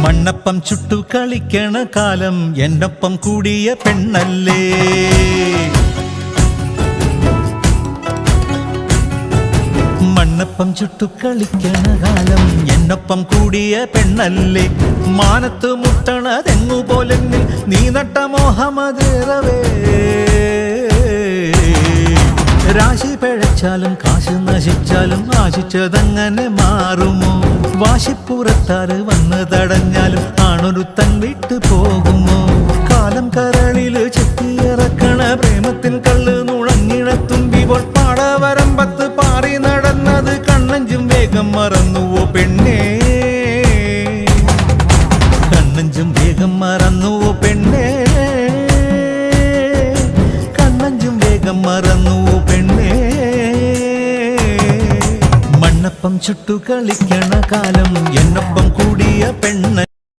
മണ്ണപ്പം ചുട്ടു കളിക്കണ കാലം എന്നൊപ്പം കൂടിയ പെണ്ണല്ലേ. മണ്ണപ്പം ചുട്ടു കളിക്കണ കാലം എന്നൊപ്പം കൂടിയ പെണ്ണല്ലേ. മാനത്ത് മുട്ടണ തെങ്ങുപോലെന്നിൽ നീ നട്ട മോഹമതേറവേ. രാശി പിഴച്ചാലും കാശ് നശിച്ചാലും ആശിച്ചതങ്ങനെ മാറുമോ? വാശിപ്പുറത്താറ് വന്ന് തടഞ്ഞാലും ആണൊരുത്തൻ വിട്ടു പോകുമോ? കാലം കരളില് ചെത്തിയിറക്കണ പ്രേമത്തിൻ കള്ള് നുഴങ്ങിണ തുമ്പിപ്പോൾ പാടവരമ്പത്ത് പാറി നടന്നത് കണ്ണഞ്ചും വേഗം മറന്നുവോ പെണ്ണേ? കണ്ണഞ്ചും വേഗം മറന്നുവോ പെണ്ണേ? കണ്ണഞ്ചും വേഗം മറന്നുവോ പെണ്ണേ? മണ്ണപ്പം ചുട്ടു കളിക്കണ കാലം എന്നൊപ്പം കൂടിയ പെണ്ണ.